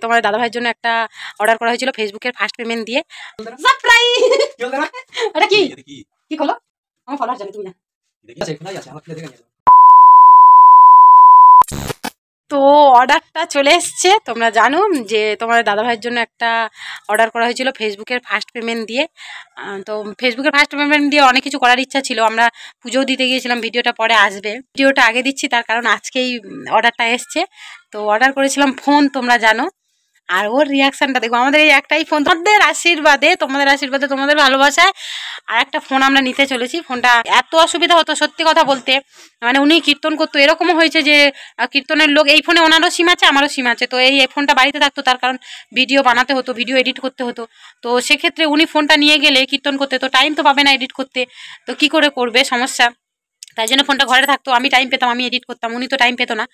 তোমার দাদা ভাইয়ের জন্য একটা অর্ডার করা হয়েছিল ফেসবুকের ফার্স্ট পেমেন্ট দিয়ে। এটা কি কি হলো? আমার ফলোয়ার জানি তুমি না। তো অর্ডারটা চলে এসছে। তোমরা জানো যে তোমার দাদা ভাইয়ের জন্য একটা অর্ডার করা হয়েছিল ফেসবুকের ফার্স্ট পেমেন্ট দিয়ে। তো ফেসবুকের ফার্স্ট পেমেন্ট দিয়ে অনেক কিছু করার ইচ্ছা ছিল। আমরা পুজোও দিতে গিয়েছিলাম, ভিডিওটা পরে আসবে। ভিডিওটা আগে দিচ্ছি তার কারণ আজকেই অর্ডারটা এসছে। তো অর্ডার করেছিলাম ফোন, তোমরা জানো। আর ওর রিয়াকশানটা দেখো, আমাদের এই একটাই ফোন, তোমাদের আশীর্বাদে তোমাদের ভালোবাসায় আর একটা ফোন আমরা নিতে চলেছি। ফোনটা এত অসুবিধা হতো সত্যি কথা বলতে, মানে উনি কীর্তন করতো, এরকমও হয়েছে যে কীর্তনের লোক, এই ফোনে ওনারও সিম আছে আমারও সিম আছে, তো এই ফোনটা বাড়িতে থাকতো, তার কারণ ভিডিও বানাতে হতো, ভিডিও এডিট করতে হতো। তো সেক্ষেত্রে উনি ফোনটা নিয়ে গেলে কীর্তন করতে তো টাইম তো পাবে না এডিট করতে, তো কি করে করবে, সমস্যা। তাই জন্য ফোনটা ঘরে থাকতো, আমি টাইম পেতাম, আমি এডিট করতাম, উনি তো টাইম পেতো না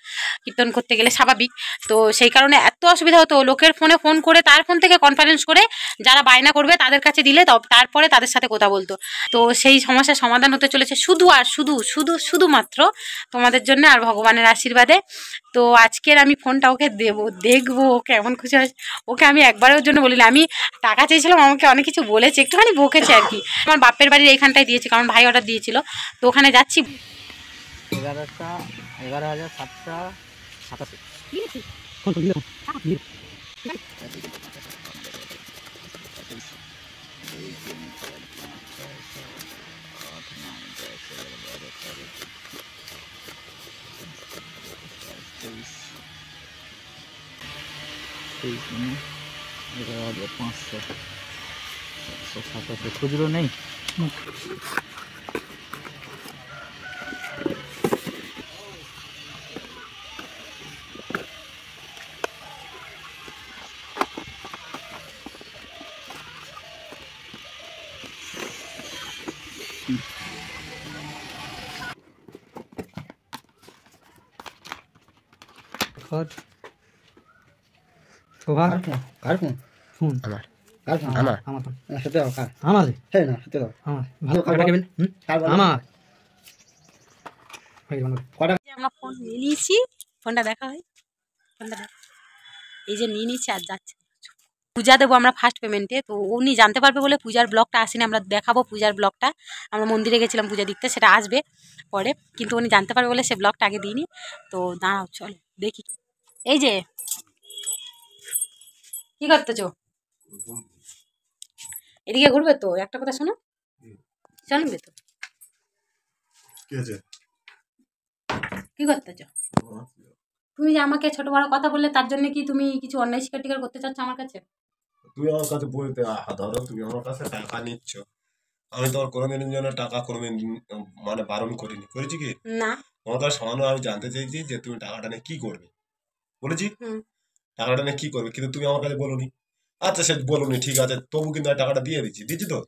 কীর্তন করতে গেলে, স্বাভাবিক। তো সেই কারণে এত অসুবিধা হতো, লোকের ফোনে ফোন করে তার ফোন থেকে কনফারেন্স করে যারা বায়না করবে তাদের কাছে দিলে তারপরে তাদের সাথে কথা বলতো। তো সেই সমস্যার সমাধান হতে চলেছে শুধু আর শুধুমাত্র তোমাদের জন্য আর ভগবানের আশীর্বাদে। তো আজকের আমি ফোনটা ওকে দেখবো ওকে এমন খুশি হয়। ওকে আমি একবারের জন্য বলিনি, আমি টাকা চেয়েছিলাম, আমাকে অনেক কিছু বলেছে, একটুখানি বকেছে আর কি। আমার বাপের বাড়ির এইখানটায় দিয়েছি কারণ ভাই অর্ডার দিয়েছিল, তো ওখানে যাচ্ছি। 11,787 11,500 খুচরো নেই। আমরা ফোন নিয়ে নিয়েছি, ফোনটা দেখা হয়, এই যে নিয়ে নিচ্ছি আর যাচ্ছে। পূজা দেবো আমরা ফার্স্ট পেমেন্টে, তো উনি জানতে পারবে বলে পূজার ব্লগটা আসেনি, আমরা দেখাবো পূজার ব্লগটা। আমরা মন্দিরে গেছিলাম পূজা দিতে, সেটা আসবে পরে, কিন্তু উনি জানতে পারবে বলে সে ব্লগটা আগে দিইনি। তো দাঁড়াও চলো দেখি। এই যে কি করতেছো, এদিকে ঘুরবে তো, একটা কথা শোনো, জানবে তো কি করতেছো তুমি, যে আমাকে ছোট বড় কথা বললে তার জন্য কি তুমি কিছু অন্যায় স্বীকার করতে চাচ্ছ আমার কাছে? তুমি আমার কাছে বলতে ধরো তুমি আমার কাছে টাকা নিচ্ছ, আমি তোমার কোনোদিনের জন্য টাকা কোনোদিন মানে বারণ করিনি, করেছি কি? না। তোমার কাছে সামান্য আমি জানতে চাইছি যে তুমি টাকাটা নিয়ে কি করবে, বলেছি টাকাটা নিয়ে কি করবে, কিন্তু তুমি আমার কাছে বলোনি। আচ্ছা সে বলোনি, ঠিক আছে, তবু কিন্তু আমি টাকাটা দিয়ে দিচ্ছি তো।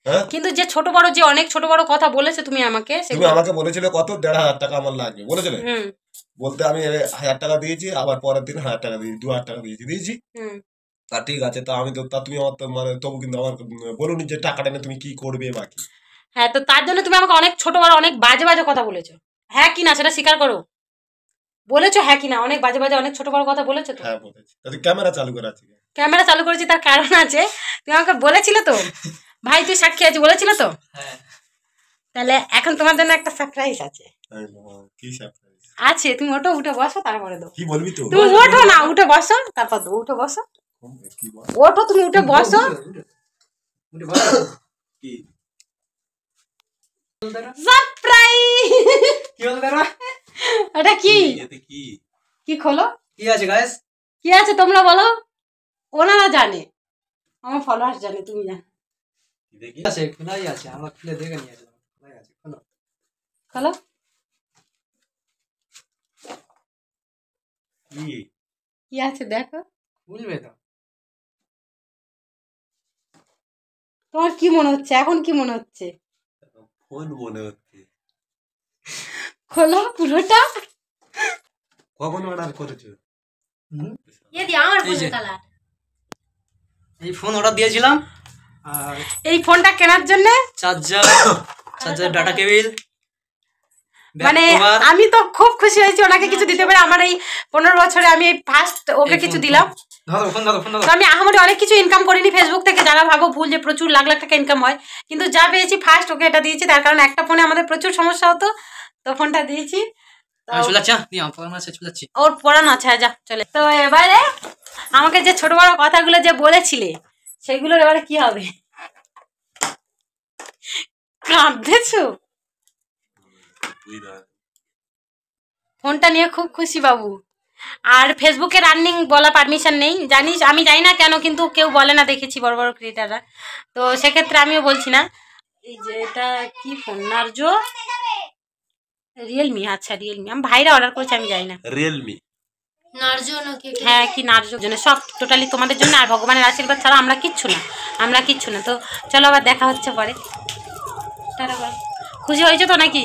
হ্যাঁ, কিন্তু যে ছোট বড়, যে অনেক ছোট বড় কথা বলেছে তুমি আমাকে বলেছিলে কত 1,500 টাকা আমার লাগবে বলেছিলে, বলতে আমি 1,000 টাকা দিয়েছি, আবার পরের দিন 1,000 টাকা দিয়েছি, 2,000 টাকা দিয়েছি। তা ঠিক আছে, তা আমি তো তুমি আমার তো মানে তবু কিন্তু আমার বলুনি যে টাকাটা নিয়ে তুমি কি করবে বাকি। হ্যাঁ, তো তার জন্য তুমি আমাকে অনেক ছোট বড় অনেক বাজে বাজে কথা বলেছো, হ্যাঁ কি না সেটা স্বীকার করো, বলেছো হ্যাঁ কি না? অনেক বাজে বাজে অনেক ছোট বড় কথা বলেছো তো? হ্যাঁ বলেছি। তাহলে ক্যামেরা চালু করে আছে, ক্যামেরা চালু করেছি তার কারণ আছে, তুমি আমাকে বলেছিলে তো ভাই, তুই সাক্ষী আছিস বলেছিলে তো। হ্যাঁ, তাহলে এখন তোমার জন্য একটা সারপ্রাইজ আছে। কি সারপ্রাইজ আছে? তুমি ওঠো, উঠে বসো, তারপরে দাও। কি বলবি তো? তুমি ওঠো না, উঠে বসো, তারপর দাও, উঠে বসো, ওঠো, তুমি উঠে বসো। কি সারপ্রাইজ? কি বলতে পারবা? এটা কি? এতে কি কি খোলো, কি আছে গাইস? কি আছে তোমরা বলো, ওনারা জানে, আমার ফলোয়ার্স জানে, তুমি জানো। কি আছে? খোলাই আছে, আমরা খুলে দেখে নিয়ে আসলাম। খোলাই আছে, খোলো খোলো। কি আছে দেখো, খুলবে তো। তোমার কি মনে হচ্ছে এখন, কি মনে হচ্ছে? ফোন মনে হচ্ছে। খোলো পুরোটা। কখন অর্ডার করেছো? এই ফোন অর্ডার দিয়েছিলাম, আর এই ফোনটা কেনার জন্য চার্জার ডাটা কেবিল, মানে আমি তো খুব খুশি হয়েছি ওনাকে কিছু দিতে পারে। আমার এই 15 বছরে আমি ফার্স্ট ওকে কিছু দিলাম। তো আমি আহামরি অনেক কিছু ইনকাম করিনি ফেসবুক থেকে, যারা ভাবো ভুল যে প্রচুর লাখ লাখ টাকা ইনকাম হয়, কিন্তু যা পেয়েছি ফার্স্ট ওকে এটা দিয়েছি। তার কারণ একটা ফোনে আমাদের প্রচুর সমস্যা হতো, তো ফোনটা দিয়েছি। ওর পড়ানো আছে, যা চলে। তো এবারে আমাকে যে ছোট বড় কথাগুলো যে বলেছিলে সেগুলোর এবারে কি হবে? কাঁদতেছো? ফোনটা নিয়ে খুব খুশি বাবু। আর ফেসবুকে রানিং বলা পারমিশন নেই, জানিস, আমি জানি না কেন, কিন্তু কেউ বলে না, দেখেছি বড় বড় ক্রিয়েটাররা, তো সেক্ষেত্রে আমিও বলছি না। এই যে এটা কি ফোন? Narzo Realme. আচ্ছা রিয়েলমি, আমি ভাইরা অর্ডার করেছি, আমি জানি না। রিয়েলমি নার্জো নাকি? হ্যাঁ কি নার্জোর জন্য, সব টোটালি তোমাদের জন্য। আর ভগবানের আশীর্বাদ ছাড়া আমরা কিচ্ছু না, আমরা কিচ্ছু না। তো চলো আবার দেখা হচ্ছে পরে। খুশি হয়েছে তো নাকি?